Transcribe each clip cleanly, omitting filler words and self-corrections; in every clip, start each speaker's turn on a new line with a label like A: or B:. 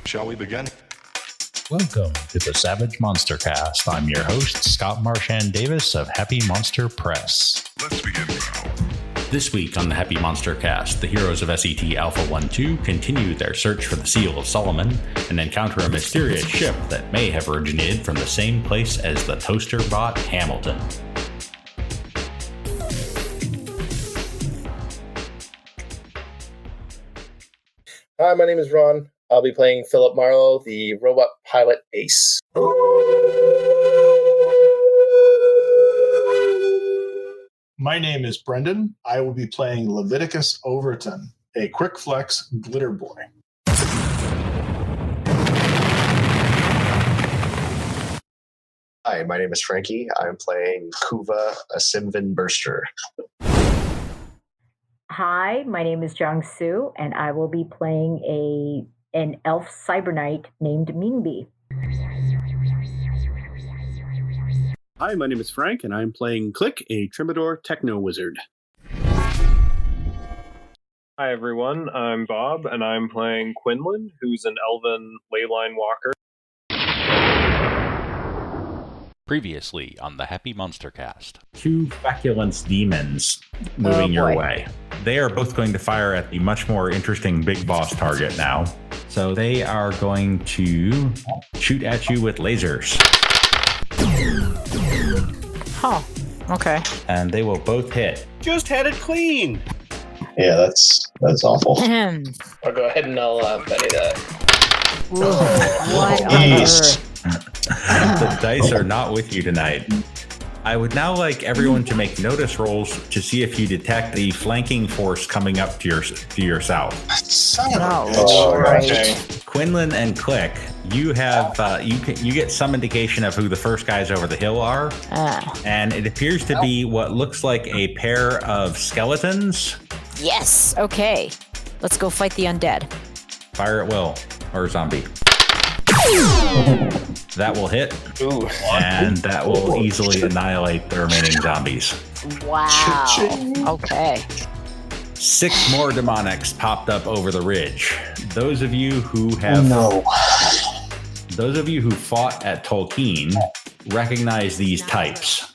A: Shall we begin?
B: Welcome to the Savage Monster Cast. I'm your host, Scott Marchand Davis of Happy Monster Press.
A: Let's begin now.
B: This week on the Happy Monster Cast, the heroes of SET Alpha 1-2 continue their search for the Seal of Solomon and encounter a mysterious ship that may have originated from the same place as the toaster bot Hamilton.
C: Hi, my name is Ron. I'll be playing Philip Marlowe, the robot pilot Ace.
D: My name is Brendan. I will be playing Leviticus Overton, a quick flex glitter boy.
E: Hi, my name is Frankie. I'm playing Kuva, a Simvin Burster.
F: Hi, my name is Jung Soo, and I will be playing an elf cyber knight named Mingbi.
G: Hi, my name is Frank, and I'm playing Click, a Troubadour Techno Wizard.
H: Hi, everyone. I'm Bob, and I'm playing Quinlan, who's an elven leyline walker.
B: Previously on the Happy Monster Cast. Two feculence demons moving your way. They are both going to fire at the much more interesting big boss target now. So they are going to shoot at you with lasers.
I: Huh. Okay.
B: And they will both hit.
G: Just had it clean!
E: Yeah, that's awful.
C: I'll go ahead and I'll Betty that.
I: What on earth?
B: The dice are not with you tonight. I would now like everyone to make notice rolls to see if you detect the flanking force coming up to your south.
C: Okay.
B: Quinlan and Click, you have you get some indication of who the first guys over the hill are, and it appears to be what looks like a pair of skeletons.
I: Yes. Okay. Let's go fight the undead.
B: Fire at will, or zombie. That will hit.
C: Ooh.
B: And that will easily annihilate the remaining zombies.
I: Wow. Okay.
B: 6 more demonics popped up over the ridge. Those of you who fought at Tolkien recognize these types.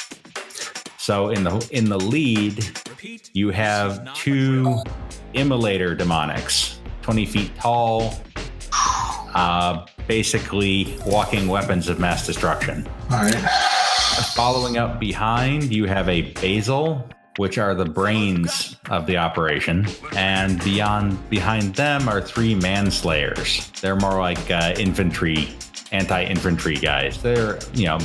B: So in the lead, you have 2 immolator demonics, 20 feet tall, basically walking weapons of mass destruction.
D: All right.
B: Following up behind, you have a basil, which are the brains of the operation, and behind them are 3 manslayers. They're more like anti-infantry guys. They're,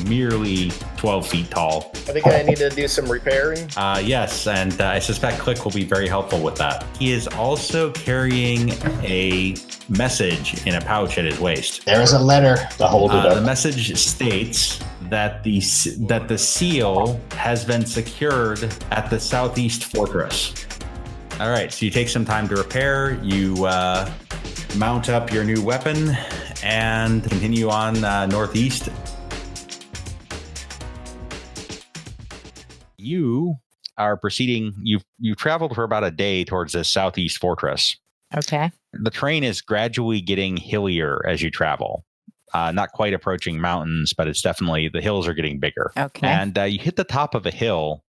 B: merely 12 feet tall.
C: I think I need to do some repairing.
B: Yes, and I suspect Click will be very helpful with that. He is also carrying a message in a pouch at his waist.
E: There is a letter to hold it up.
B: The message states that the seal has been secured at the southeast fortress. All right, so you take some time to repair. You mount up your new weapon and continue on northeast. You are proceeding. You've traveled for about a day towards this southeast fortress.
I: Okay.
B: The terrain is gradually getting hillier as you travel. Not quite approaching mountains, but it's definitely, the hills are getting bigger.
I: Okay.
B: And you hit the top of a hill,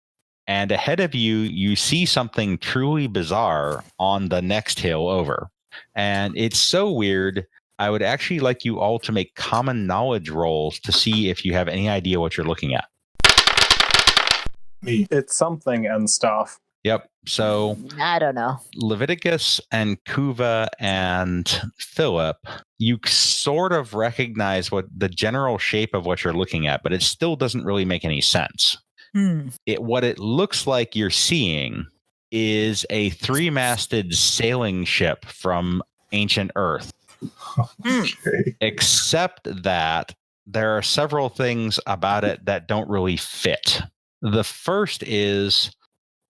B: and ahead of you, you see something truly bizarre on the next hill over. And it's so weird, I would actually like you all to make common knowledge rolls to see if you have any idea what you're looking at.
D: Me.
H: It's something and stuff.
B: Yep. So
I: I don't know.
B: Leviticus and Kuva and Philip, you sort of recognize what the general shape of what you're looking at, but it still doesn't really make any sense. What it looks like you're seeing is a 3-masted sailing ship from ancient Earth.
D: Okay.
B: Except that there are several things about it that don't really fit. The first is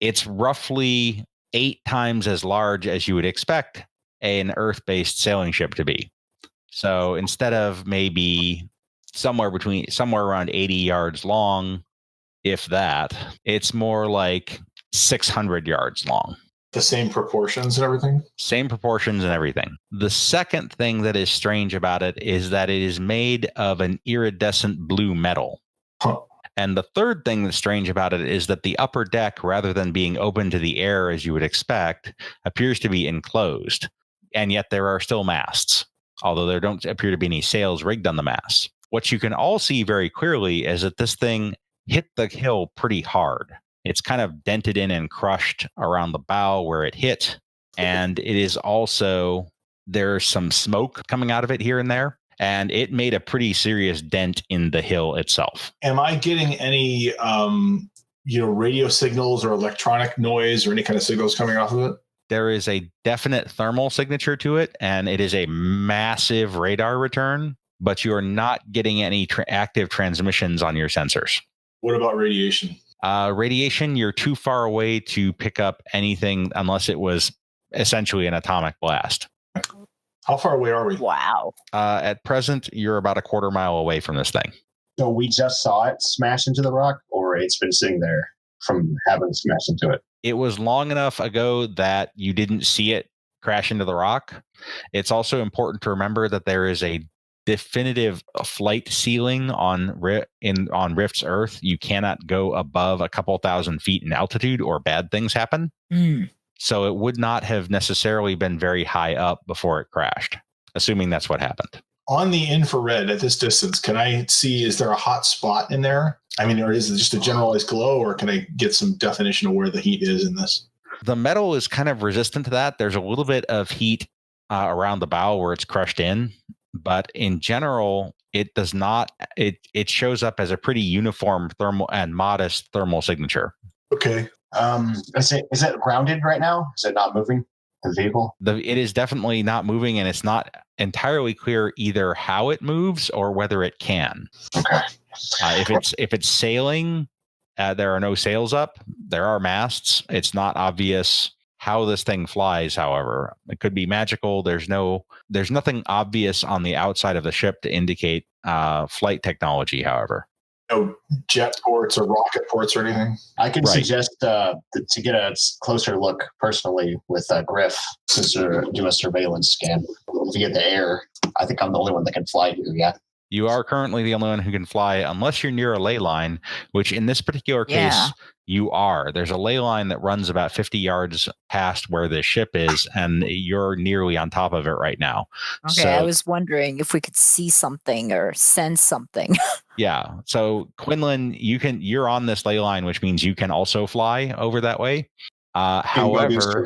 B: it's roughly 8 times as large as you would expect an Earth-based sailing ship to be. So instead of maybe somewhere around 80 yards long, if that, it's more like 600 yards long.
D: The same proportions and everything?
B: Same proportions and everything. The second thing that is strange about it is that it is made of an iridescent blue metal.
D: Huh.
B: And the third thing that's strange about it is that the upper deck, rather than being open to the air as you would expect, appears to be enclosed. And yet there are still masts, although there don't appear to be any sails rigged on the masts. What you can all see very clearly is that this thing hit the hill pretty hard. It's kind of dented in and crushed around the bow where it hit. And it is also, there's some smoke coming out of it here and there. And it made a pretty serious dent in the hill itself.
D: Am I getting any, radio signals or electronic noise or any kind of signals coming off of it?
B: There is a definite thermal signature to it, and it is a massive radar return, but you are not getting any active transmissions on your sensors.
D: What about radiation?
B: Radiation, you're too far away to pick up anything unless it was essentially an atomic blast.
D: How far away are we?
I: Wow.
B: At present, you're about a quarter mile away from this thing.
E: So we just saw it smash into the rock, or it's been sitting there from having smashed into it?
B: It was long enough ago that you didn't see it crash into the rock. It's also important to remember that there is a definitive flight ceiling on RIFTS Earth. You cannot go above a couple thousand feet in altitude or bad things happen. So it would not have necessarily been very high up before it crashed, assuming that's what happened.
D: On the infrared at this distance, can I see, is there a hot spot in there? I mean, or is it just a generalized glow, or can I get some definition of where the heat is in this?
B: The metal is kind of resistant to that. There's a little bit of heat around the bow where it's crushed in, but in general, it does not. It shows up as a pretty uniform thermal and modest thermal signature.
D: Okay.
E: Is it grounded right now? Is it not moving? The vehicle?
B: It is definitely not moving, and it's not entirely clear either how it moves or whether it can.
E: Okay.
B: If it's sailing, there are no sails up. There are masts. It's not obvious how this thing flies. However, it could be magical. There's nothing obvious on the outside of the ship to indicate flight technology. However,
D: No jet ports or rocket ports or anything?
E: I can suggest to get a closer look personally with Griff to do a surveillance scan via the air. I think I'm the only one that can fly here. Yeah.
B: You are currently the only one who can fly unless you're near a ley line, which in this particular case, you are. There's a ley line that runs about 50 yards past where the ship is, and you're nearly on top of it right now.
I: Okay, so, I was wondering if we could see something or sense something.
B: Yeah. So Quinlan, you're on this ley line, which means you can also fly over that way. However,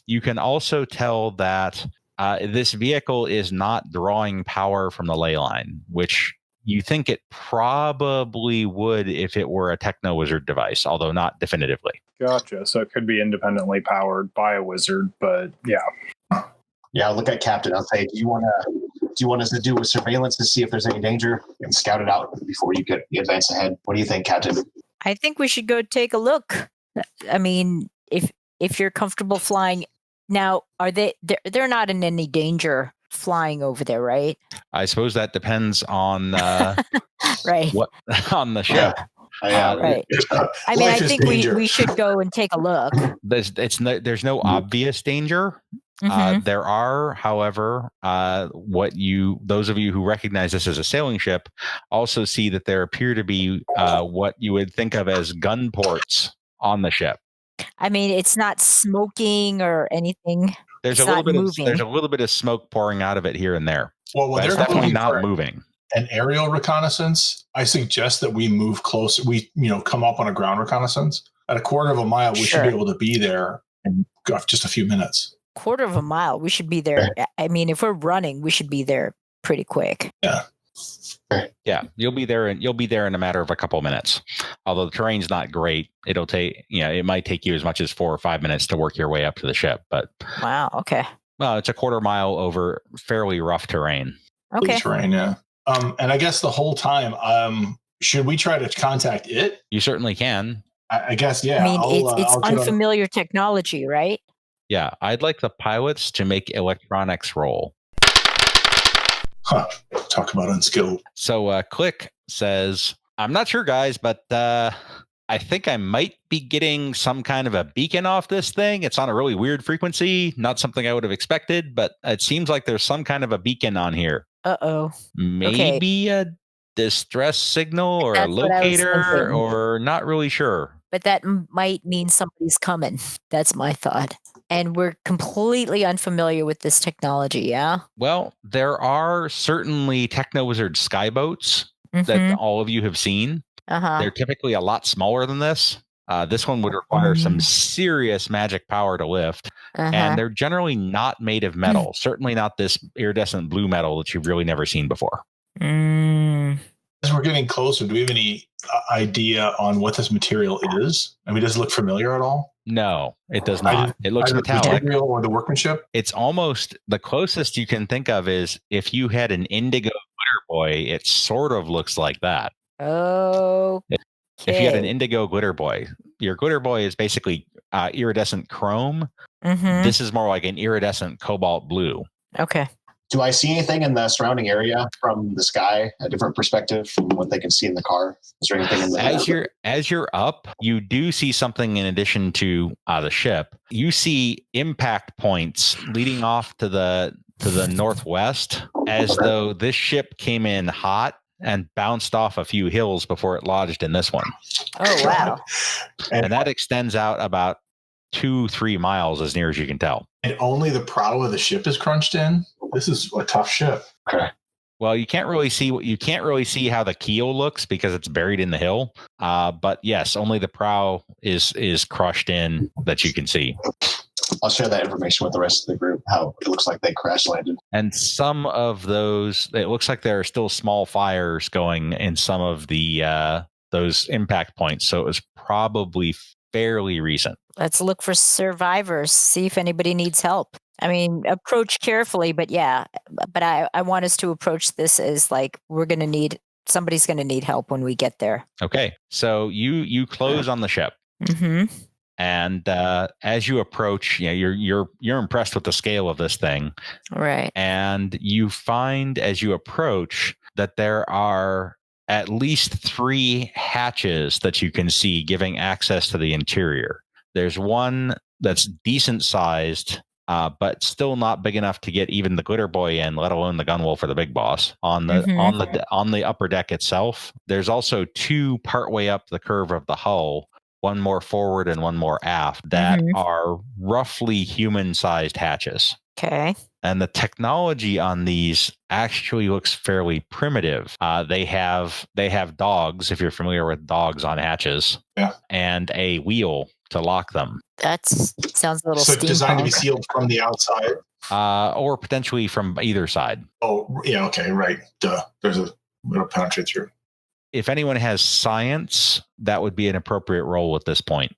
B: you can also tell that this vehicle is not drawing power from the ley line, which you think it probably would if it were a Techno Wizard device, although not definitively.
H: Gotcha. So it could be independently powered by a wizard, but yeah.
E: Yeah, I'll look at Captain. I'll say, do you want us to do a surveillance to see if there's any danger and scout it out before you advance ahead? What do you think, Captain?
I: I think we should go take a look. I mean, if you're comfortable flying. Now, they're not in any danger flying over there, right?
B: I suppose that depends on
I: right.
B: What on the ship.
I: Right. I mean, I think we should go and take a look.
B: There's no obvious danger.
I: Mm-hmm.
B: There are, however, those of you who recognize this as a sailing ship also see that there appear to be what you would think of as gun ports on the ship.
I: I mean, it's not smoking or anything.
B: There's a little bit of smoke pouring out of it here and there.
D: Well,
B: it's definitely not moving.
D: An aerial reconnaissance, I suggest that we move closer. We, come up on a ground reconnaissance. At a quarter of a mile, we should be able to be there in just a few minutes.
I: Quarter of a mile, we should be there. I mean, if we're running, we should be there pretty quick.
D: Yeah.
B: Yeah, you'll be there in a matter of a couple of minutes. Although the terrain's not great, it'll take it might take you as much as 4 or 5 minutes to work your way up to the ship. But
I: wow, okay.
B: Well, it's a quarter mile over fairly rough terrain.
I: Okay.
D: Terrain, yeah. And I guess the whole time, should we try to contact it?
B: You certainly can.
D: I guess, yeah.
I: I mean, it's unfamiliar technology, right?
B: Yeah, I'd like the pilots to make electronics roll.
D: Huh. Talk about unskilled.
B: So Click says, I'm not sure, guys, but I think I might be getting some kind of a beacon off this thing. It's on a really weird frequency, not something I would have expected, but it seems like there's some kind of a beacon on here.
I: Uh-oh.
B: Maybe a distress signal or
I: That's
B: a
I: what I was
B: locator,
I: thinking.
B: or not really sure.
I: But that might mean somebody's coming. That's my thought. And we're completely unfamiliar with this technology, yeah?
B: Well, there are certainly Techno-Wizard skyboats that all of you have seen.
I: Uh-huh.
B: They're typically a lot smaller than this. This one would require some serious magic power to lift. And they're generally not made of metal. Certainly not this iridescent blue metal that you've really never seen before.
D: As we're getting closer, do we have any idea on what this material is? I mean, does it look familiar at all?
B: No, it does not. It looks metallic.
D: The material or the workmanship?
B: It's almost the closest you can think of is if you had an indigo glitter boy, it sort of looks like that.
I: Oh.
B: If you had an indigo glitter boy, your glitter boy is basically iridescent chrome. This is more like an iridescent cobalt blue.
I: Okay.
E: Do I see anything in the surrounding area from the sky, a different perspective from what they can see in the car? Is there anything in the
B: as you're up, you do see something in addition to the ship. You see impact points leading off to the northwest, as though this ship came in hot and bounced off a few hills before it lodged in this one.
I: Oh wow!
B: And that extends out about 2-3 miles as near as you can tell.
D: And only the prow of the ship is crunched in. This is a tough ship.
E: Okay.
B: Well, you can't really see how the keel looks because it's buried in the hill. But yes, only the prow is crushed in that you can see.
E: I'll share that information with the rest of the group, how it looks like they crash landed.
B: And some of those, it looks like there are still small fires going in some of the those impact points. So it was probably fairly recent.
I: Let's look for survivors, see if anybody needs help. I mean, approach carefully, but yeah, but I want us to approach this as like somebody's going to need help when we get there.
B: Okay. So you close on the ship. And as you approach, you're impressed with the scale of this thing.
I: Right.
B: And you find as you approach that there are at least 3 hatches that you can see giving access to the interior. There's one that's decent sized, but still not big enough to get even the glitter boy in, let alone the gunwolf or the big boss. On the upper deck itself, there's also 2 partway up the curve of the hull, one more forward and one more aft, that are roughly human-sized hatches.
I: Okay.
B: And the technology on these actually looks fairly primitive. They have dogs, if you're familiar with dogs on hatches, and a wheel to lock them.
I: That sounds a little
D: so designed to be sealed from the outside,
B: or potentially from either side.
D: Oh, yeah, okay, right. Duh. It'll penetrate through.
B: If anyone has science, that would be an appropriate role at this point.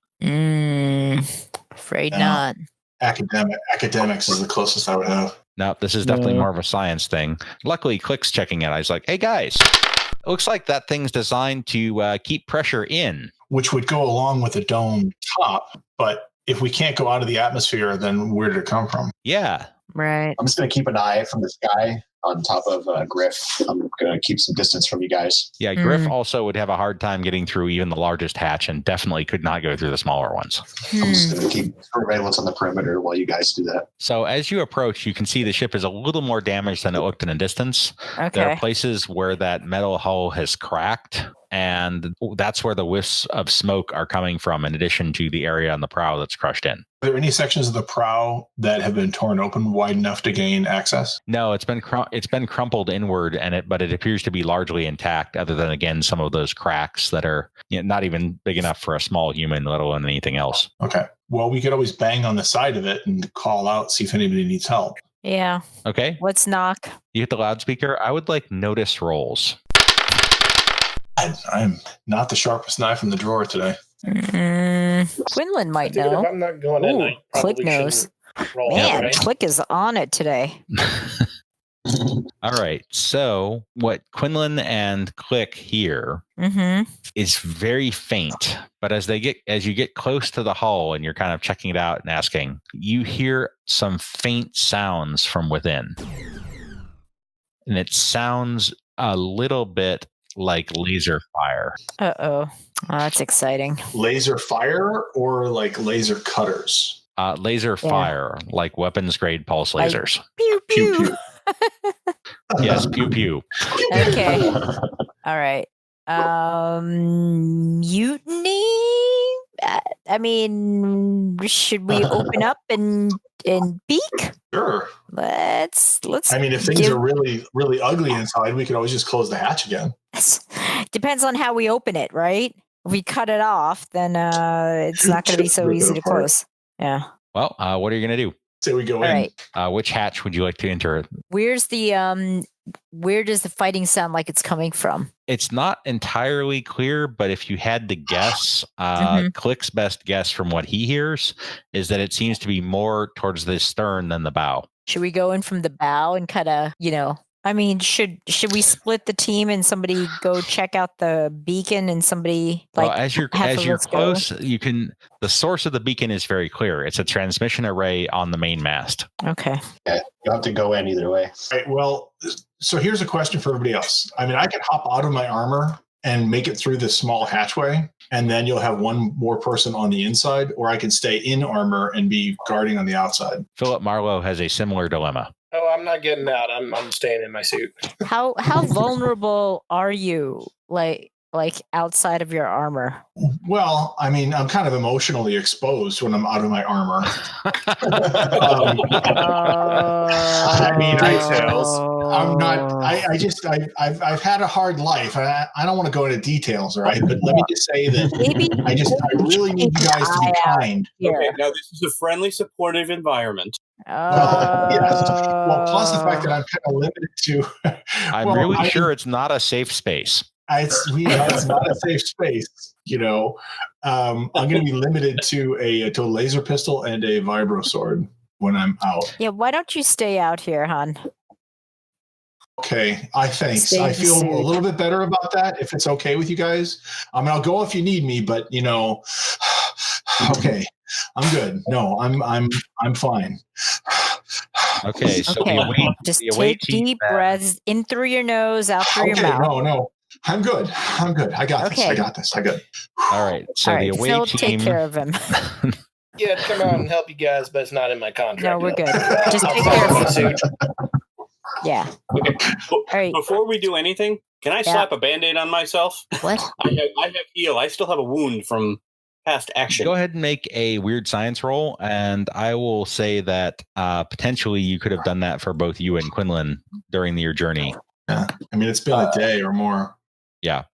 I: Afraid not.
D: Academics is the closest I would have.
B: No, this is definitely more of a science thing. Luckily, Click's checking it. I was like, hey, guys, it looks like that thing's designed to keep pressure in.
D: Which would go along with the dome top. But if we can't go out of the atmosphere, then where did it come from?
B: Yeah.
I: Right.
E: I'm just going to keep an eye from the sky on top of Griff. I'm going to keep some distance from you guys.
B: Yeah, Griff also would have a hard time getting through even the largest hatch and definitely could not go through the smaller ones.
E: I'm just going to keep surveillance on the perimeter while you guys do that.
B: So as you approach, you can see the ship is a little more damaged than it looked in a distance.
I: Okay.
B: There are places where that metal hull has cracked, and that's where the whiffs of smoke are coming from, in addition to the area on the prow that's crushed in.
D: Are there any sections of the prow that have been torn open wide enough to gain access?
B: No, it's been crumpled inward, but it appears to be largely intact, other than, again, some of those cracks that are not even big enough for a small human, let alone anything else.
D: Okay. Well, we could always bang on the side of it and call out, see if anybody needs help.
I: Yeah.
B: Okay.
I: Let's knock.
B: You hit the loudspeaker. I would like notice rolls.
D: I'm not the sharpest knife in the drawer today.
I: Quinlan might know.
C: If I'm not going in, I
I: Click
C: probably
I: knows.
C: roll,
I: Man,
C: right?
I: Click is on it today.
B: All right. So what Quinlan and Click hear is very faint, but as you get close to the hull and you're kind of checking it out and asking, you hear some faint sounds from within. And it sounds a little bit like laser fire.
I: Oh, that's exciting.
D: Laser fire or like laser cutters?
B: Laser fire, like weapons grade pulse
I: Like-
B: lasers.
I: Pew
D: Pew
I: pew.
D: pew.
B: Yes, pew pew.
I: Okay. All right. Mutiny. I mean, should we open up and peek?
D: Sure.
I: Let's.
D: I mean, if things are really, really ugly inside, we could always just close the hatch again.
I: Depends on how we open it, right? If we cut it off, then it's not going to be so
D: Rip it
I: easy to
D: apart.
I: close. Yeah.
B: Well, what are you going to do?
D: Say we go
I: All
D: in.
I: right.
B: Which hatch would you like to enter?
I: Where's the where does the fighting sound like it's coming from?
B: It's not entirely clear, but if you had to guess, Click's best guess from what he hears is that it seems to be more towards the stern than the bow.
I: Should we go in from the bow and kind of, I mean, should we split the team and somebody go check out the beacon and somebody
B: Well, as you're
I: us go?
B: close, the source of the beacon is very clear. It's a transmission array on the main mast.
I: Okay.
E: Yeah, you have to go in either way.
D: All right, well, so here's a question for everybody else. I mean, I can hop out of my armor and make it through this small hatchway, and then you'll have one more person on the inside, or I can stay in armor and be guarding on the outside.
B: Philip Marlowe has a similar dilemma.
C: Oh, I'm not getting out. I'm staying in my suit.
I: How vulnerable are you? Like outside of your armor?
D: Well, I mean, I'm kind of emotionally exposed when I'm out of my armor. I mean, I'm not. I've had a hard life. I don't want to go into details, all right? But let me just say that
I: Maybe
D: I really need you guys to be kind.
G: Okay, now this is a friendly, supportive environment.
D: Yes. Well, plus the fact that I'm kind of limited to.
B: I'm really sure it's not a safe space.
D: It's not a safe space. I'm going to be limited to a laser pistol and a vibro sword when I'm out.
I: Yeah, why don't you stay out here, hon?
D: Okay, thanks.
I: Stay in
D: I
I: the
D: feel
I: suit.
D: a little bit better about that. If it's okay with you guys, I mean, I'll go if you need me, but okay, I'm good. No, I'm fine.
B: Okay, so
I: Okay.
B: the away,
I: Just
B: the away
I: take
B: team
I: deep breaths in through your nose, out through your mouth.
D: No, I'm good. I got this.
I: Okay.
D: I got this. I got it.
B: All right, so
I: All right,
B: the away
I: Phil,
B: team.
I: take care of him.
C: Yeah, come out and help you guys, but it's not in my contract.
I: No, we're good. Just
C: I'll
I: take
C: follow
I: care of
C: my
I: him.
C: suit.
I: Yeah.
G: Okay.
I: All right.
G: Before we do anything, can I slap a Band-Aid on myself?
I: What?
G: I have heal. I still have a wound from past action.
B: Go ahead and make a weird science roll, and I will say that potentially you could have done that for both you and Quinlan during your journey.
D: Yeah. I mean, it's been a day or more.
B: Yeah.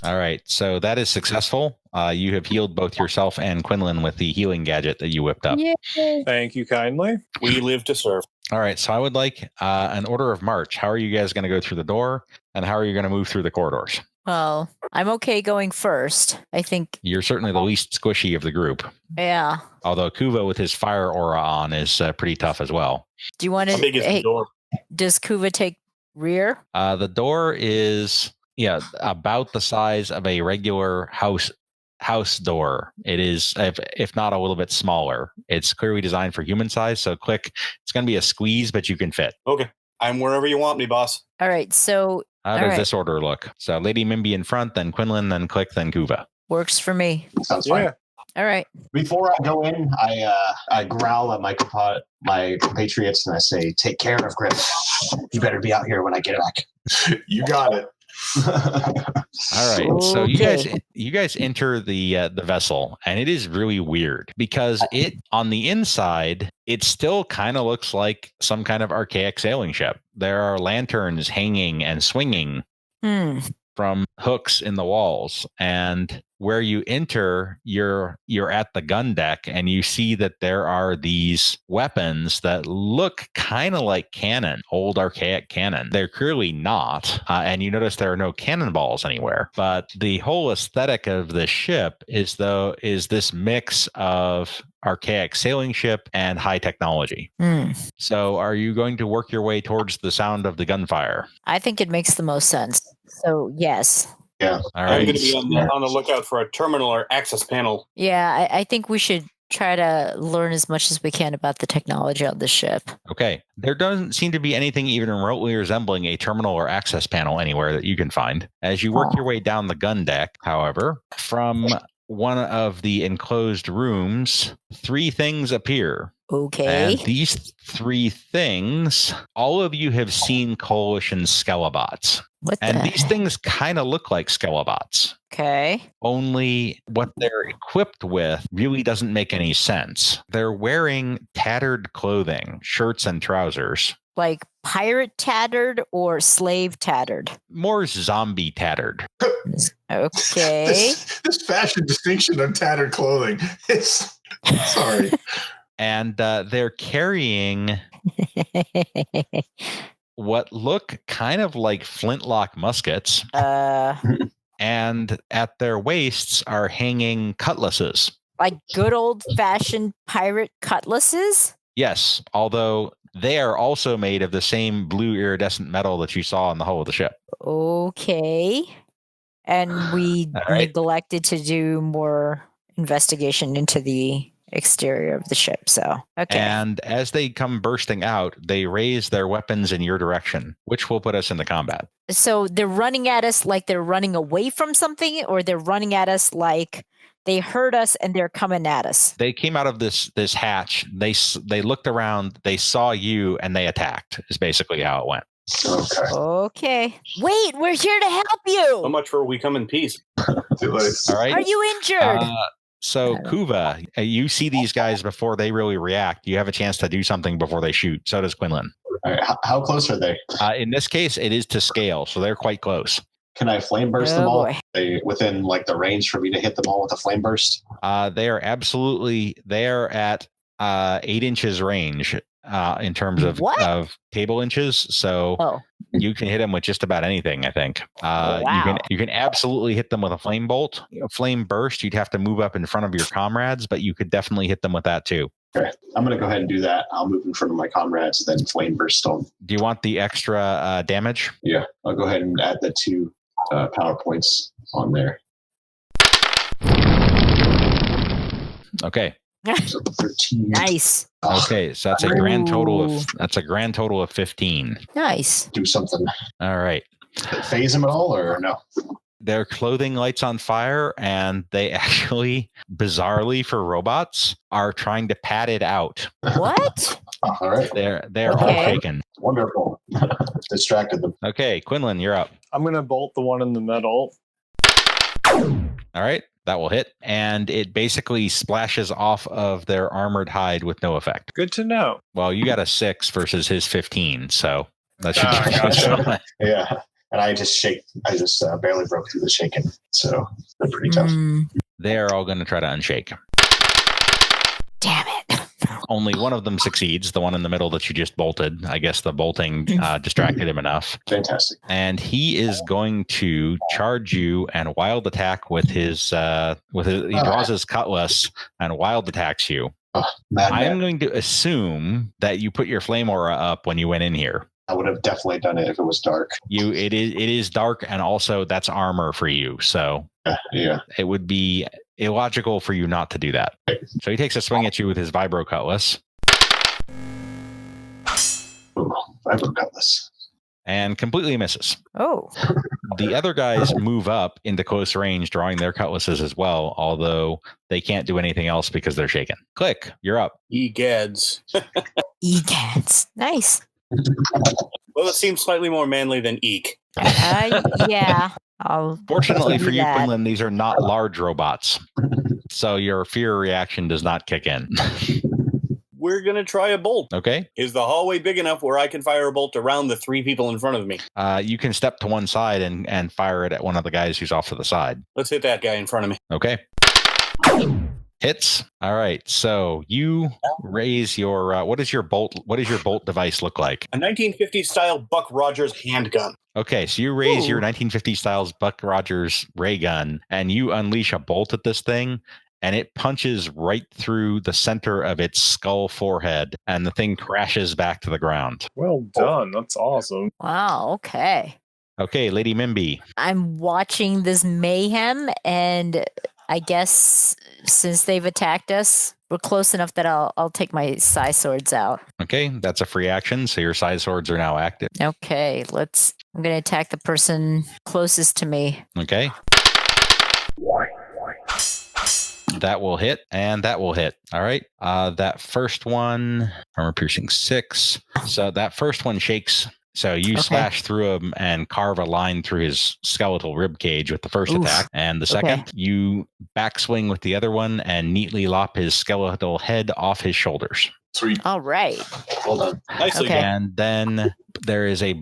B: All right, so that is successful. You have healed both yourself and Quinlan with the healing gadget that you whipped up.
H: Thank you kindly.
G: We live to serve.
B: All right, so I would like an order of march. How are you guys going to go through the door, and how are you going to move through the corridors?
I: Well, I'm okay going first. I think.
B: You're certainly the least squishy of the group.
I: Yeah.
B: Although Kuva with his fire aura on is pretty tough as well.
I: Do you want to?
G: How big is the door?
I: Does Kuva take rear?
B: The door is about the size of a regular house door. It is, if not a little bit smaller. It's clearly designed for human size. So it's going to be a squeeze, but you can fit.
G: Okay. I'm wherever you want me, boss.
I: All right. So
B: How does this order look? So Lady Mimby in front, then Quinlan, then Click, then Kuva.
I: works for me.
E: Sounds fine.
H: Yeah.
I: All right.
E: Before I go in, I growl at my compatriots and I say, "Take care of Griff. You better be out here when I get back."
D: You got it.
B: All right, so you guys enter the vessel, and it is really weird because it on the inside it still kind of looks like some kind of archaic sailing ship. There are lanterns hanging and swinging from hooks in the walls, and where you enter, you're at the gun deck, and you see that there are these weapons that look kind of like cannon, old archaic cannon. They're clearly not, and you notice there are no cannonballs anywhere. But the whole aesthetic of the ship is this mix of archaic sailing ship and high technology. So are you going to work your way towards the sound of the gunfire?
I: I think it makes the most sense. So yes.
E: Yeah.
B: All
G: I'm
B: right.
G: going to be on the lookout for a terminal or access panel.
I: Yeah, I think we should try to learn as much as we can about the technology on the ship.
B: Okay. There doesn't seem to be anything even remotely resembling a terminal or access panel anywhere that you can find. As you work your way down the gun deck, however, from one of the enclosed rooms, 3 things appear.
I: Okay.
B: And these 3 things, all of you have seen Coalition Skelebots. And these things kind of look like Skelebots.
I: Okay.
B: Only what they're equipped with really doesn't make any sense. They're wearing tattered clothing, shirts and trousers.
I: Like pirate tattered or slave tattered?
B: More zombie tattered.
I: Okay.
D: This fashion distinction of tattered clothing is sorry.
B: And they're carrying what look kind of like flintlock muskets. And at their waists are hanging cutlasses.
I: Like good old-fashioned pirate cutlasses?
B: Yes, although they are also made of the same blue iridescent metal that you saw in the hull of the ship.
I: Okay. And we neglected to do more investigation into the exterior of the ship. So, okay.
B: And as they come bursting out, they raise their weapons in your direction, which will put us into combat.
I: So they're running at us like they're running away from something, or they're running at us like they heard us and they're coming at us?
B: They came out of this hatch. They looked around, they saw you, and they attacked, is basically how it went.
I: Okay. Wait, we're here to help you.
H: So much for we come in peace.
B: All right.
I: Are you injured?
B: So, Kuva, you see these guys before they really react. You have a chance to do something before they shoot. So does Quinlan.
E: All right, how close are they?
B: In this case, it is to scale, so they're quite close.
E: Can I flame burst them all? Are they within like the range for me to hit them all with a flame burst?
B: They are at 8 inches range in terms of table inches. So you can hit them with just about anything, I think. You can absolutely hit them with a flame bolt. A flame burst, you'd have to move up in front of your comrades, but you could definitely hit them with that too.
E: Okay, I'm going to go ahead and do that. I'll move in front of my comrades, then flame burst them.
B: Do you want the extra damage?
E: Yeah, I'll go ahead and add the 2 power points on there.
B: Okay.
E: So 13.
I: Nice.
B: Okay, so that's a grand total of 15.
I: Nice.
E: Do something.
B: All right.
E: Phase them at all or no?
B: Their clothing lights on fire, and they actually, bizarrely for robots, are trying to pat it out.
I: What?
E: All right.
B: They're all shaken.
E: Wonderful. Distracted them.
B: Okay, Quinlan, you're up.
H: I'm going to bolt the one in the middle.
B: All right, that will hit, and it basically splashes off of their armored hide with no effect.
H: Good to know.
B: Well, you got a 6 versus his 15, so that should be
E: Yeah. And I just barely broke through the shaking. So they're pretty tough.
B: They're all going to try to unshake.
I: Damn it.
B: Only one of them succeeds, the one in the middle that you just bolted. I guess the bolting distracted him enough.
E: Fantastic.
B: And he is going to charge you and wild attack with his he draws his cutlass and wild attacks you. I am going to assume that you put your flame aura up when you went in here.
E: I would have definitely done it if it was dark.
B: It is dark, and also that's armor for you, so
E: yeah,
B: it would be illogical for you not to do that. So he takes a swing at you with his vibro cutlass.
E: Ooh, vibro cutlass.
B: And completely misses.
I: Oh.
B: The other guys move up into close range, drawing their cutlasses as well, although they can't do anything else because they're shaken. Click, you're up.
G: Egads.
I: Egads. Nice.
G: Well, it seems slightly more manly than eek.
I: Yeah.
B: Fortunately for you, Quinlan, these are not large robots. So your fear reaction does not kick in.
G: We're going to try a bolt.
B: Okay.
G: Is the hallway big enough where I can fire a bolt around the 3 people in front of me?
B: You can step to one side and fire it at one of the guys who's off to the side.
G: Let's hit that guy in front of me.
B: Okay. Hits. All right. So you raise your what does your bolt device look like?
G: A 1950s style Buck Rogers handgun.
B: Okay, so you raise your 1950s styles Buck Rogers ray gun and you unleash a bolt at this thing, and it punches right through the center of its skull forehead, and the thing crashes back to the ground.
H: Well done. That's awesome.
I: Wow, okay.
B: Okay, Lady Mimby.
I: I'm watching this mayhem, and I guess since they've attacked us, we're close enough that I'll take my psi swords out.
B: Okay, that's a free action, so your psi swords are now active.
I: Okay, I'm going to attack the person closest to me.
B: Okay. That will hit, and that will hit. All right. That first one, armor piercing 6. So that first one shakes. So you slash through him and carve a line through his skeletal rib cage with the first attack. And the second, you backswing with the other one and neatly lop his skeletal head off his shoulders.
D: Sweet.
I: All right.
E: Hold on.
G: Nicely
I: Okay.
B: And then there is a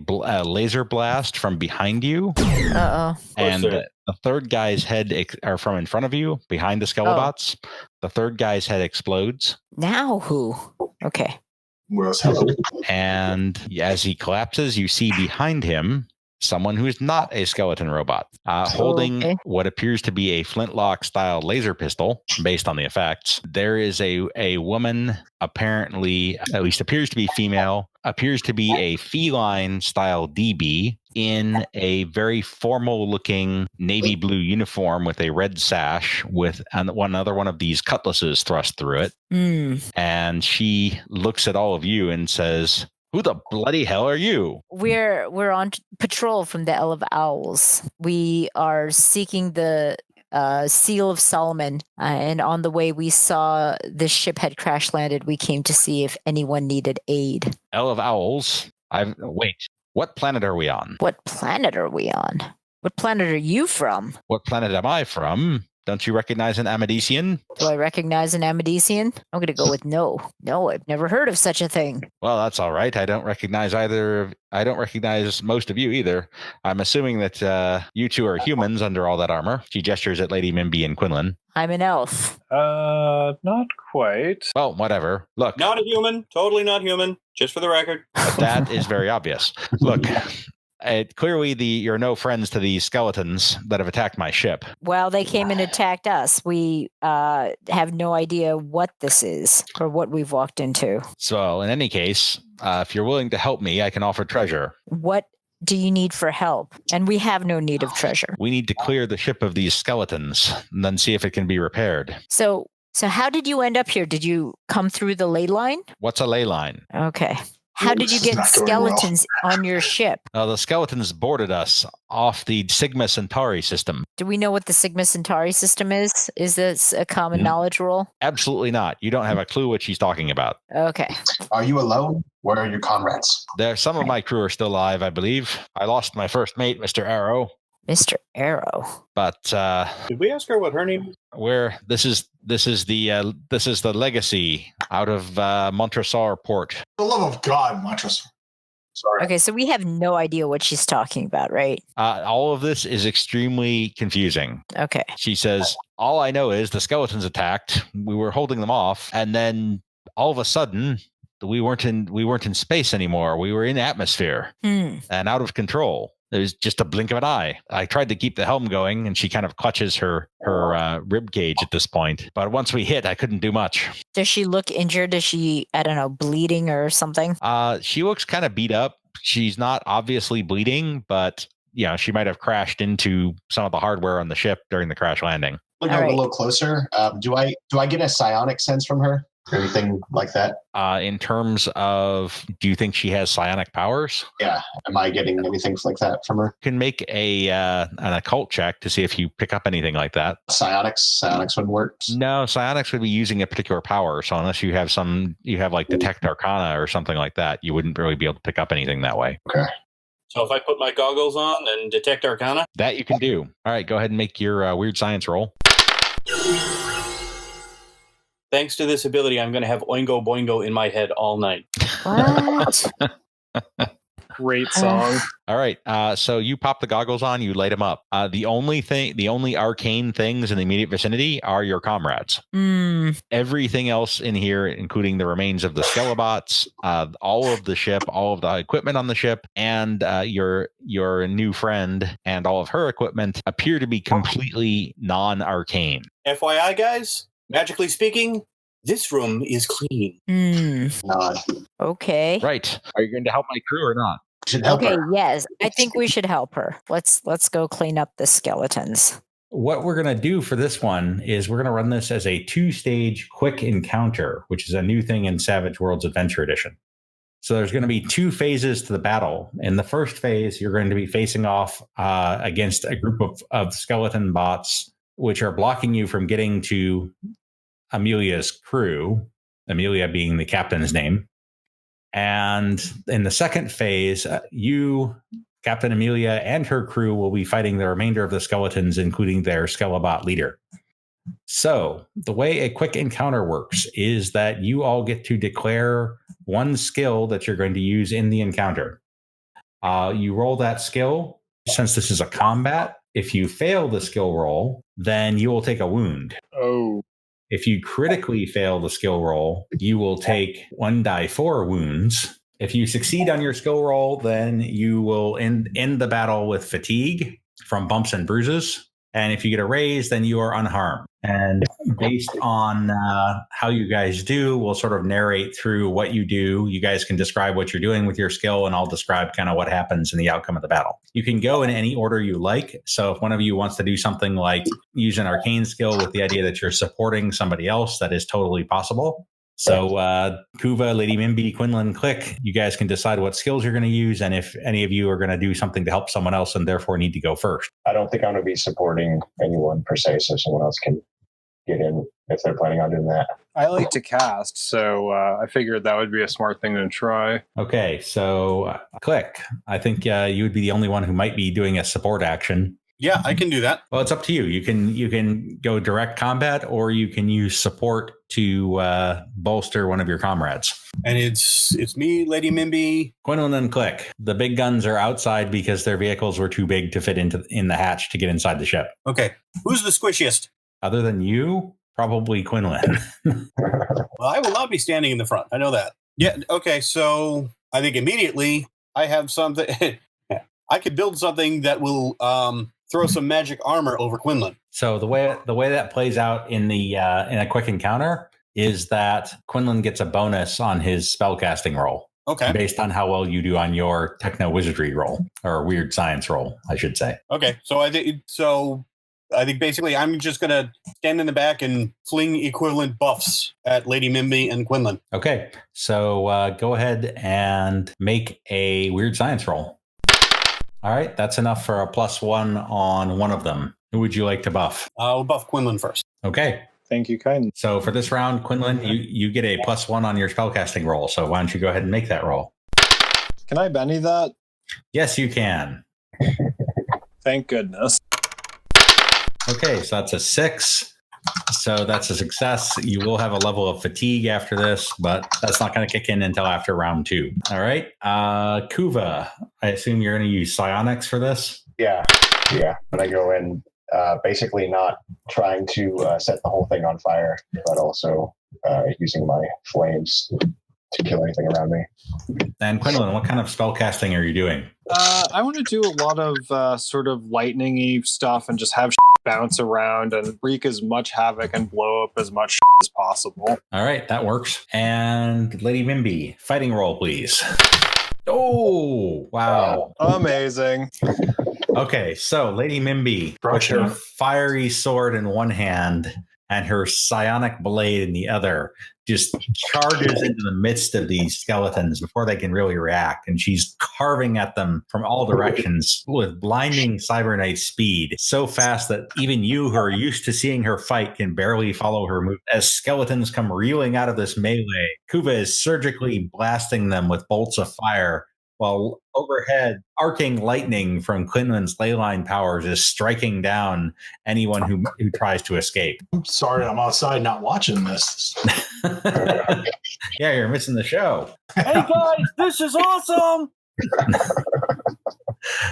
B: laser blast from behind you.
I: Uh-oh.
B: And
H: sir.
B: the third guy's head are from in front of you, behind the Skeledots. The third guy's head explodes.
I: Now who? Okay.
D: What else happened?
B: And as he collapses, you see behind him someone who is not a skeleton robot, holding what appears to be a flintlock-style laser pistol, based on the effects. There is a woman, apparently, at least appears to be female, appears to be a feline-style DB in a very formal-looking navy blue uniform with a red sash with another one of these cutlasses thrust through it. And she looks at all of you and says, "Who the bloody hell are you?"
I: We're on patrol from the Isle of Owls. We are seeking the Seal of Solomon, and on the way we saw this ship had crash landed. We came to see if anyone needed aid.
B: Isle of Owls? Wait, what planet are we on?
I: What planet are we on? What planet are you from?
B: What planet am I from? Don't you recognize an Amadisian?
I: Do I recognize an Amadisian? I'm going to go with no. No, I've never heard of such a thing.
B: Well, that's all right. I don't recognize most of you either. I'm assuming that you two are humans under all that armor. She gestures at Lady Mimby and Quinlan.
I: I'm an elf.
H: Not quite.
B: Well, whatever. Look,
G: Not a human. Totally not human. Just for the record.
B: that is very obvious. Look, clearly you're no friends to these skeletons that have attacked my ship.
I: Well, they came and attacked us. We have no idea what this is or what we've walked into.
B: So, in any case, if you're willing to help me, I can offer treasure.
I: What do you need for help? And we have no need of treasure.
B: We need to clear the ship of these skeletons and then see if it can be repaired.
I: So how did you end up here? Did you come through the ley line?
B: What's a ley line?
I: Okay. How did you
D: This is
I: get
D: not going well.
I: skeletons on your ship?
B: The skeletons boarded us off the Sigma Centauri system.
I: Do we know what the Sigma Centauri system is? Is this a common knowledge rule?
B: Absolutely not. You don't have a clue what she's talking about.
I: Okay.
E: Are you alone? Where are your comrades?
B: Some of my crew are still alive, I believe. I lost my first mate, Mr. Arrow.
I: Mr. Arrow.
B: But
G: Did we ask her what her name is?
B: this is the legacy out of Montresor Port.
D: For the love of God, Montrose. Sorry.
I: Okay, so we have no idea what she's talking about, right?
B: All of this is extremely confusing.
I: Okay.
B: She says, "All I know is the skeletons attacked. We were holding them off, and then all of a sudden, we weren't in space anymore. We were in atmosphere and out of control. It was just a blink of an eye. I tried to keep the helm going, and she kind of clutches her rib cage at this point. But once we hit, I couldn't do much."
I: Does she look injured? Is she, I don't know, bleeding or something?
B: She looks kind of beat up. She's not obviously bleeding, but she might have crashed into some of the hardware on the ship during the crash landing.
E: Looking a little closer. Do I get a psionic sense from her? Or anything like that?
B: In terms of, do you think she has psionic powers?
E: Yeah. Am I getting anything like that from her?
B: You can make an occult check to see if you pick up anything like that.
E: Psionics would work.
B: No, psionics would be using a particular power. So unless you have like detect arcana or something like that, you wouldn't really be able to pick up anything that way.
E: Okay.
G: So if I put my goggles on and detect arcana?
B: That you can do. All right, go ahead and make your weird science roll.
G: Thanks to this ability, I'm going to have Oingo Boingo in my head all night.
I: What?
H: Great song.
B: All right. So you pop the goggles on, you light them up. The only arcane things in the immediate vicinity are your comrades. Everything else in here, including the remains of the Skeledots, all of the ship, all of the equipment on the ship, and your new friend and all of her equipment appear to be completely non-arcane.
G: FYI, guys, magically speaking, this room is clean.
E: Nod.
I: Okay.
B: Right. Are you going to help my crew or not?
E: Should help
I: Okay,
E: her.
I: yes. I think we should help her. Let's go clean up the skeletons.
B: what we're going to do for this one is we're going to run this as a 2-stage quick encounter, which is a new thing in Savage Worlds Adventure Edition. So there's going to be 2 phases to the battle. In the first phase, you're going to be facing off against a group of skeleton bots, which are blocking you from getting to Amelia's crew, Amelia being the captain's name. And in the second phase, you, Captain Amelia, and her crew will be fighting the remainder of the skeletons, including their Skelebot leader. So the way a quick encounter works is that you all get to declare one skill that you're going to use in the encounter. You roll that skill. Since this is a combat, if you fail the skill roll, then you will take a wound.
H: Oh.
B: If you critically fail the skill roll, you will take 1d4 wounds. If you succeed on your skill roll, then you will end the battle with fatigue from bumps and bruises. And if you get a raise, then you are unharmed. And based on how you guys do, we'll sort of narrate through what you do. You guys can describe what you're doing with your skill, and I'll describe kind of what happens in the outcome of the battle. You can go in any order you like. So if one of you wants to do something like use an arcane skill with the idea that you're supporting somebody else, that is totally possible. So Kuva, Lady Mimby, Quinlan, Click, you guys can decide what skills you're going to use, and if any of you are going to do something to help someone else and therefore need to go first.
E: I don't think I'm going to be supporting anyone per se, so someone else can get in if they're planning on doing that.
H: I like to cast, so I figured that would be a smart thing to try.
B: Okay, so Click, I think you would be the only one who might be doing a support action.
G: Yeah, I can do that.
B: Well, it's up to you. You can go direct combat, or you can use support to bolster one of your comrades.
G: And it's me, Lady Mimby.
B: Quinlan and Click. The big guns are outside because their vehicles were too big to fit in the hatch to get inside the ship.
G: Okay, who's the squishiest?
B: Other than you, probably Quinlan.
G: Well, I will not be standing in the front. I know that. Yeah, okay, so I think immediately I have something. I could build something that will throw some magic armor over Quinlan.
B: So the way that plays out in a quick encounter is that Quinlan gets a bonus on his spellcasting roll.
G: Okay.
B: Based on how well you do on your techno wizardry roll, or weird science roll, I should say.
G: Okay, so I think basically I'm just going to stand in the back and fling equivalent buffs at Lady Mimby and Quinlan.
B: Okay, so go ahead and make a weird science roll. All right, that's enough for a +1 on one of them. Who would you like to buff?
G: We'll buff Quinlan first.
B: Okay.
H: Thank you, kindly.
B: So for this round, Quinlan, you get a +1 on your spellcasting roll. So why don't you go ahead and make that roll?
H: Can I Benny that?
B: Yes, you can.
H: Thank goodness.
B: Okay, so that's a 6. So that's a success. You will have a level of fatigue after this, but that's not going to kick in until after round 2. All right. Kuva, I assume you're going to use psionics for this?
E: Yeah. But I go in basically not trying to set the whole thing on fire, but also using my flames to kill anything around me.
B: And Quinlan, what kind of spell casting are you doing?
H: I want to do a lot of sort of lightning-y stuff and just have bounce around and wreak as much havoc and blow up as much as possible.
B: All right, that works. And Lady Mimby, fighting roll, please. Oh, wow.
H: Amazing.
B: Okay, so Lady Mimby, with her fiery sword in one hand and her psionic blade in the other, just charges into the midst of these skeletons before they can really react. And she's carving at them from all directions with blinding cybernite speed, so fast that even you who are used to seeing her fight can barely follow her move. As skeletons come reeling out of this melee, Kuva is surgically blasting them with bolts of fire, while overhead, arcing lightning from Quinlan's leyline powers is striking down anyone who tries to escape.
D: I'm sorry, I'm outside not watching this.
B: Yeah, you're missing the show.
G: Hey guys, this is awesome!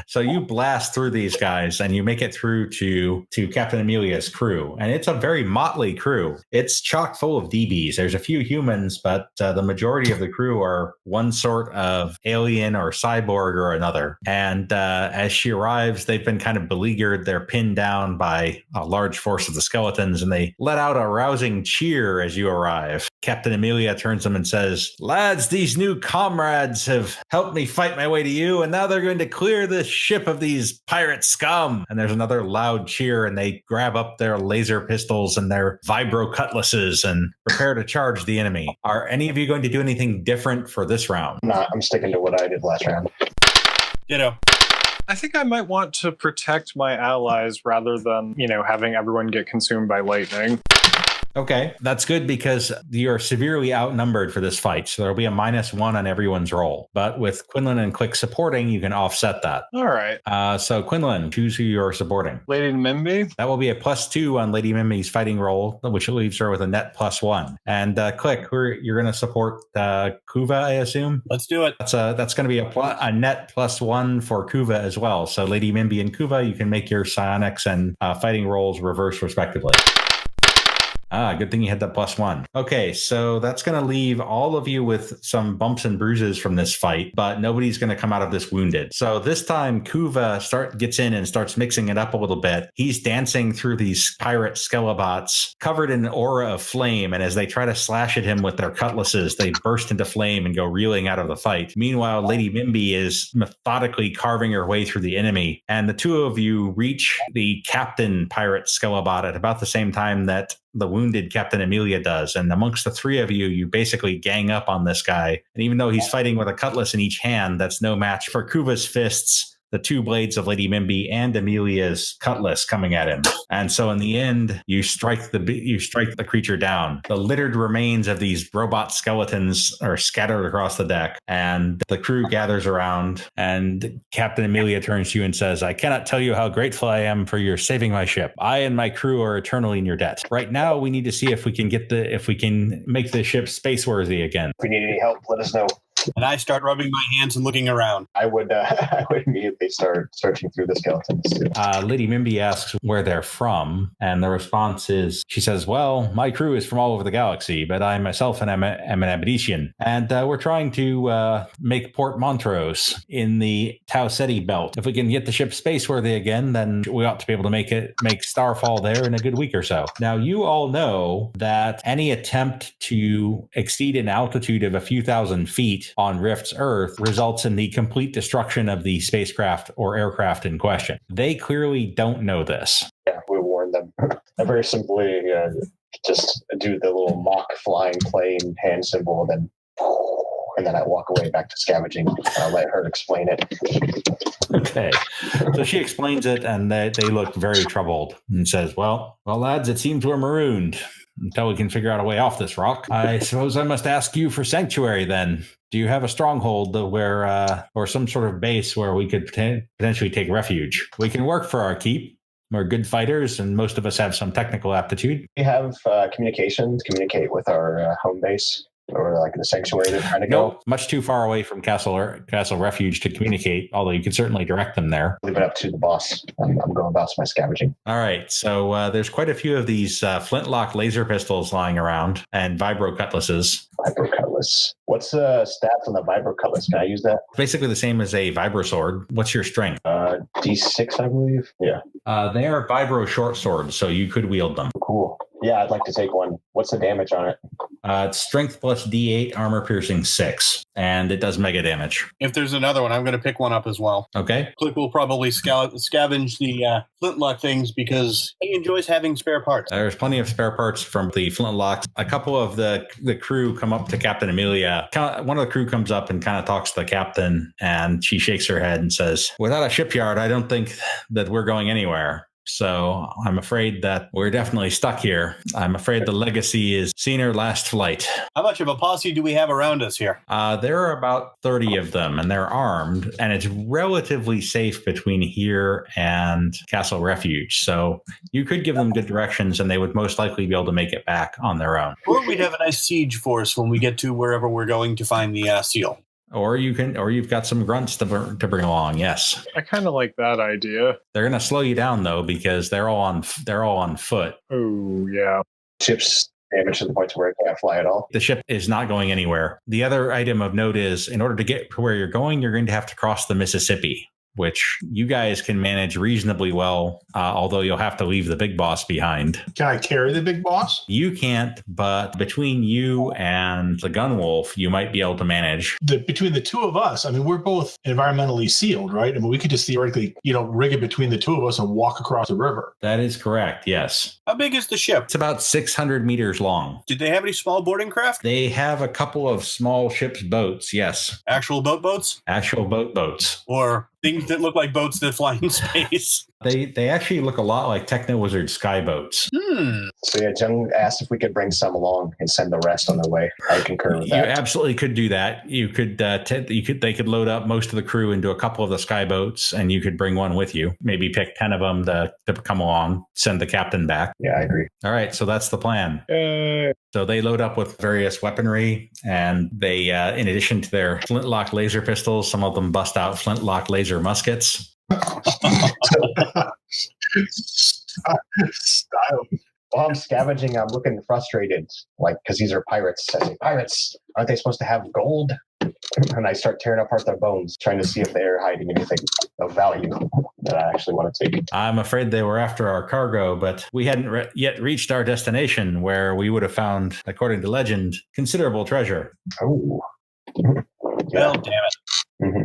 B: So you blast through these guys and you make it through to Captain Amelia's crew. And it's a very motley crew. It's chock full of DBs. There's a few humans, but the majority of the crew are one sort of alien or cyborg or another. And as she arrives, they've been kind of beleaguered. They're pinned down by a large force of the skeletons, and they let out a rousing cheer as you arrive. Captain Amelia turns to them and says, "Lads, these new comrades have helped me fight my way to you, and now they're going to clear this ship of these pirate scum. And there's another loud cheer, and they grab up their laser pistols and their vibro cutlasses and prepare to charge the enemy. Are any of you going to do anything different for this round?
E: I'm sticking to what I did last round.
G: Ditto.
H: I think I might want to protect my allies rather than, having everyone get consumed by lightning.
B: Okay, that's good because you're severely outnumbered for this fight. So there'll be a -1 on everyone's roll. But with Quinlan and Quick supporting, you can offset that.
H: All right.
B: So Quinlan, choose who you're supporting.
H: Lady Mimby?
B: That will be a +2 on Lady Mimi's fighting roll, which leaves her with a net +1. And Click, you're going to support Kuva, I assume?
G: Let's do it.
B: That's going to be a net +1 for Kuva as well. So Lady Mimby and Kuva, you can make your psionics and fighting rolls reverse respectively. Good thing you had that +1. Okay, so that's going to leave all of you with some bumps and bruises from this fight, but nobody's going to come out of this wounded. So this time, Kuva gets in and starts mixing it up a little bit. He's dancing through these pirate skelebots covered in an aura of flame, and as they try to slash at him with their cutlasses, they burst into flame and go reeling out of the fight. Meanwhile, Lady Mimby is methodically carving her way through the enemy, and the two of you reach the captain pirate skelebot at about the same time that the wounded Captain Amelia does. And amongst the three of you, you basically gang up on this guy. And even though he's fighting with a cutlass in each hand, that's no match for Kuva's fists, the two blades of Lady Mimby and Amelia's cutlass coming at him. And so in the end, you strike the creature down. The littered remains of these robot skeletons are scattered across the deck, and the crew gathers around, and Captain Amelia turns to you and says, "I cannot tell you how grateful I am for your saving my ship. I and my crew are eternally in your debt. Right now, we need to see if we can make the ship space-worthy again.
E: If we need any help, let us know."
G: And I start rubbing my hands and looking around.
E: I would immediately start searching through the skeletons.
B: Lady Mimby asks where they're from, and the response is, she says, "Well, my crew is from all over the galaxy, but I myself am an Abadician, and we're trying to make Port Montrose in the Tau Ceti belt. If we can get the ship spaceworthy again, then we ought to be able to make Starfall there in a good week or so." Now, you all know that any attempt to exceed an altitude of a few thousand feet on Rift's Earth results in the complete destruction of the spacecraft or aircraft in question. They clearly don't know this.
E: Yeah, we warned them. I very simply just do the little mock flying plane hand symbol, and then I walk away back to scavenging. I'll let her explain it.
B: Okay. So she explains it, and they look very troubled and says, well, lads, it seems we're marooned until we can figure out a way off this rock. I suppose I must ask you for sanctuary then. Do you have a stronghold where, or some sort of base where we could potentially take refuge? We can work for our keep. We're good fighters, and most of us have some technical aptitude.
E: We have communicate with our home base, or like the sanctuary they're trying to go.
B: No, much too far away from Castle Refuge to communicate, although you could certainly direct them there.
E: Leave it up to the boss. I'm going about my scavenging.
B: All right, so there's quite a few of these flintlock laser pistols lying around and vibro cutlasses.
E: Vibro cutlass. What's the stats on the vibro cutlass? Can I use that?
B: Basically the same as a vibro sword. What's your strength?
E: D6, I believe. Yeah.
B: They are vibro short swords, so you could wield them.
E: Cool. Yeah, I'd like to take one. What's the damage on it?
B: It's strength plus D8, armor piercing 6, and it does mega damage.
G: If there's another one, I'm going to pick one up as well.
B: Okay.
G: Click will probably scavenge the flintlock things because he enjoys having spare parts.
B: There's plenty of spare parts from the flintlocks. A couple of the crew come up to Captain Amelia. One of the crew comes up and kind of talks to the captain, and she shakes her head and says, "Without a shipyard, I don't think that we're going anywhere. So I'm afraid that we're definitely stuck here. I'm afraid the legacy is seen her last flight."
G: How much of a posse do we have around us here?
B: There are about 30 of them, and they're armed, and it's relatively safe between here and Castle Refuge. So you could give them good directions, and they would most likely be able to make it back on their own.
G: Or we'd have a nice siege force when we get to wherever we're going to find the seal.
B: Or you've got some grunts to bring along. Yes,
H: I kind of like that idea.
B: They're going to slow you down though because they're all on foot.
H: Oh yeah.
E: Ship's damaged to the point where it can't fly at all.
B: The ship is not going anywhere. The other item of note is, in order to get to where you're going to have to cross the Mississippi. which you guys can manage reasonably well, although you'll have to leave the big boss behind.
D: Can I carry the big boss?
B: You can't, but between you and the Gunwolf, you might be able to manage.
D: Between the two of us, I mean, we're both environmentally sealed, right? I mean, we could just theoretically, rig it between the two of us and walk across the river.
B: That is correct, yes.
G: How big is the ship?
B: It's about 600 meters long.
G: Did they have any small boarding craft?
B: They have a couple of small ship's boats, yes.
G: Actual boats?
B: Actual boats.
G: Or things that look like boats that fly in space?
B: They actually look a lot like Techno-Wizard sky boats.
E: So yeah, Jung asked if we could bring some along and send the rest on their way. I concur with that.
B: You absolutely could do that. You could, they could load up most of the crew into a couple of the sky boats, and you could bring one with you. Maybe pick 10 of them to come along, send the captain back.
E: Yeah, I agree.
B: All right, so that's the plan. So they load up with various weaponry, and they, in addition to their flintlock laser pistols, some of them bust out flintlock laser muskets.
D: Style.
E: While I'm scavenging, I'm looking frustrated, because these are pirates. I say, pirates, aren't they supposed to have gold? And I start tearing apart their bones, trying to see if they're hiding anything of value that I actually want to take.
B: I'm afraid they were after our cargo, but we hadn't yet reached our destination, where we would have found, according to legend, considerable treasure.
E: Oh.
G: Well, damn it.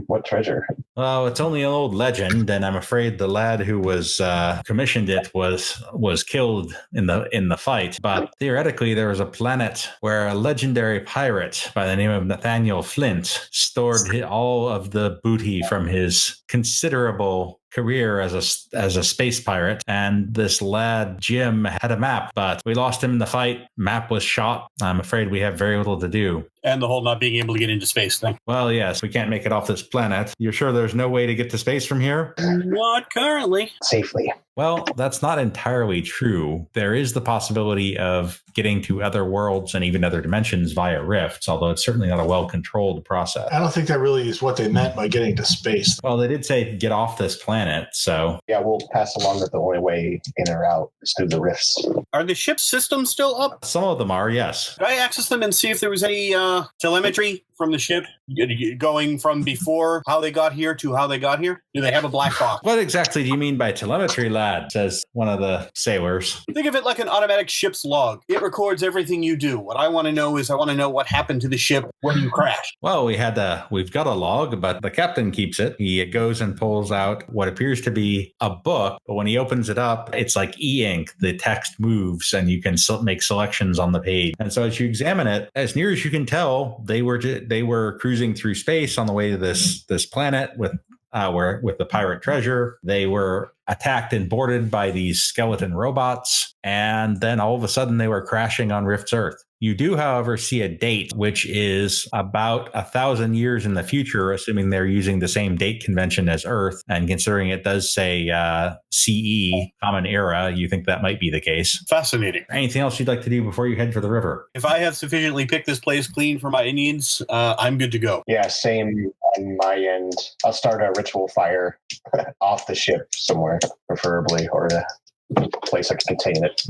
E: What treasure?
B: Well, it's only an old legend, and I'm afraid the lad who was commissioned it was killed in the fight. But theoretically, there was a planet where a legendary pirate by the name of Nathaniel Flint stored all of the booty from his considerable career as a space pirate, and this lad Jim had a map, but we lost him in the fight. Map was shot. I'm afraid we have very little to do.
G: And the whole not being able to get into space thing.
B: Well, yes, we can't make it off this planet. You're sure there's no way to get to space from here?
G: Not currently.
E: Safely.
B: Well, that's not entirely true. There is the possibility of getting to other worlds and even other dimensions via rifts, although it's certainly not a well-controlled process.
D: I don't think that really is what they meant by getting to space.
B: Well, they did say get off this planet, so...
E: Yeah, we'll pass along that the only way in or out is through the rifts.
G: Are the ship's systems still up?
B: Some of them are, yes.
G: Could I access them and see if there was any telemetry from the ship going from before how they got here to how they got here? Do they have a black box?
B: What exactly do you mean by telemetry, lad? Says one of the sailors.
G: Think of it like an automatic ship's log. It records everything you do. What I want to know is what happened to the ship when you crashed.
B: Well, we've got a log, but the captain keeps it. He goes and pulls out what appears to be a book, but when he opens it up, it's like e-ink. The text moves, and you can make selections on the page. And so as you examine it, as near as you can tell, they were cruising through space on the way to this planet with the pirate treasure. They were attacked and boarded by these skeleton robots, and then all of a sudden they were crashing on Rift's Earth. You do, however, see a date, which is about 1,000 years in the future, assuming they're using the same date convention as Earth. And considering it does say CE, Common Era, you think that might be the case.
G: Fascinating.
B: Anything else you'd like to do before you head for the river?
G: If I have sufficiently picked this place clean for my needs, I'm good to go.
E: Yeah, same on my end. I'll start a ritual fire off the ship somewhere, preferably, or a place that can contain it.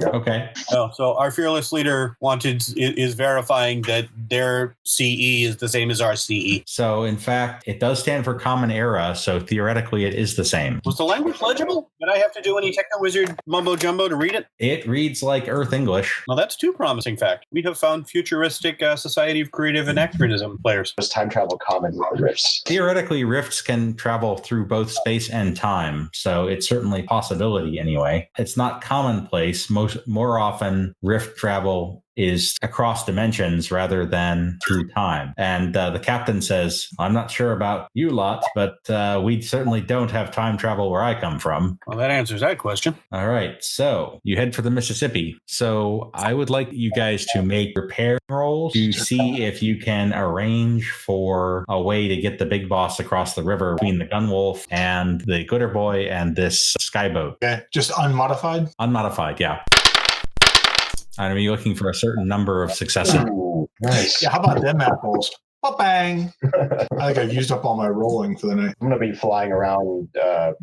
B: Okay.
G: Oh, so our fearless leader is verifying that their CE is the same as our CE.
B: So, in fact, it does stand for Common Era, so theoretically it is the same.
G: Was the language legible? Did I have to do any Techno-Wizard mumbo-jumbo to read it?
B: It reads like Earth English.
G: Well, that's too promising fact. We have found futuristic Society of Creative Anachronism players.
E: Was time travel common with rifts?
B: Theoretically, rifts can travel through both space and time, so it's certainly a possibility anyway. It's not commonplace. More often, rift travel is across dimensions rather than through time. And the captain says, I'm not sure about you lot, but we certainly don't have time travel where I come from.
G: Well, that answers that question.
B: All right. So you head for the Mississippi. So I would like you guys to make repair rolls to see if you can arrange for a way to get the big boss across the river between the Gunwolf and the Glitter Boy and this skyboat.
D: Okay, just unmodified?
B: Unmodified, yeah. I'm going to be looking for a certain number of successes.
E: Ooh, nice.
D: Yeah, how about them apples? Bang! I think I've used up all my rolling for the night.
E: I'm going to be flying around,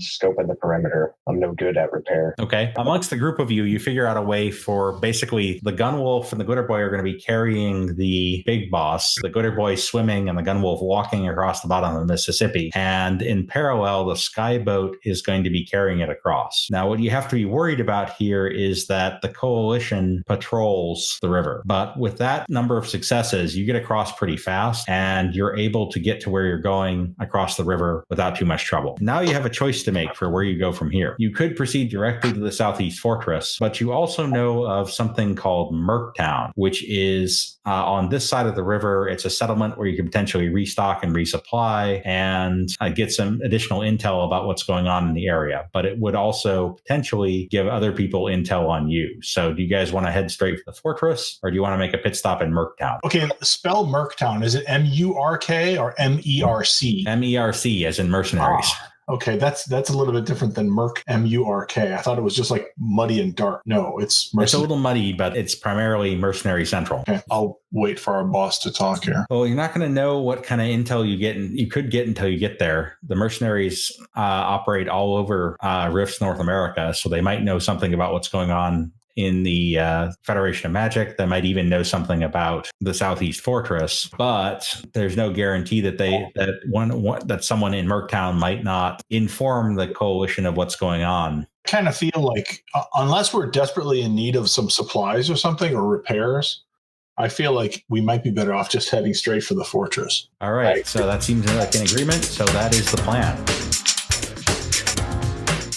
E: scoping the perimeter. I'm no good at repair.
B: Okay. Amongst the group of you, you figure out a way for basically the Gunwolf and the Gooder Boy are going to be carrying the big boss, the Gooder Boy swimming and the Gunwolf walking across the bottom of the Mississippi. And in parallel, the Skyboat is going to be carrying it across. Now, what you have to be worried about here is that the Coalition patrols the river. But with that number of successes, you get across pretty fast and you're able to get to where you're going across the river without too much trouble. Now you have a choice to make for where you go from here. You could proceed directly to the Southeast Fortress, but you also know of something called Merktown, which is on this side of the river. It's a settlement where you can potentially restock and resupply and get some additional intel about what's going on in the area. But it would also potentially give other people intel on you. So do you guys want to head straight for the fortress, or do you want to make a pit stop in Merktown?
D: Okay, spell Merktown. Is it M-U-R-K or M-E-R-C?
B: M-E-R-C, as in mercenaries.
D: Okay, that's a little bit different than Merc, M-U-R-K. I thought it was just like muddy and dark. No, it's mercenary.
B: It's a little muddy, but it's primarily mercenary central.
D: Okay, I'll wait for our boss to talk here.
B: Well, you're not going to know what kind of intel you get. You could get until you get there. The mercenaries operate all over RIFTS North America, so they might know something about what's going on in the Federation of Magic. They might even know something about the Southeast Fortress, but there's no guarantee that that someone in Merktown might not inform the Coalition of what's going on.
D: I kind of feel like unless we're desperately in need of some supplies or something or repairs, I feel like we might be better off just heading straight for the fortress.
B: All right. So that seems like an agreement. So that is the plan.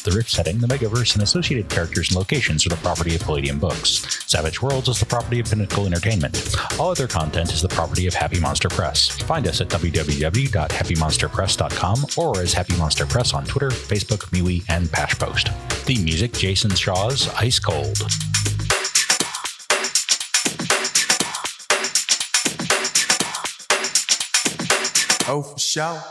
J: The Rift setting, the Megaverse, and associated characters and locations are the property of Palladium Books. Savage Worlds is the property of Pinnacle Entertainment. All other content is the property of Happy Monster Press. Find us at www.happymonsterpress.com or as Happy Monster Press on Twitter, Facebook, MeWe, and Pashpost. Theme music, Jason Shaw's Ice Cold.
K: Oh, for sure.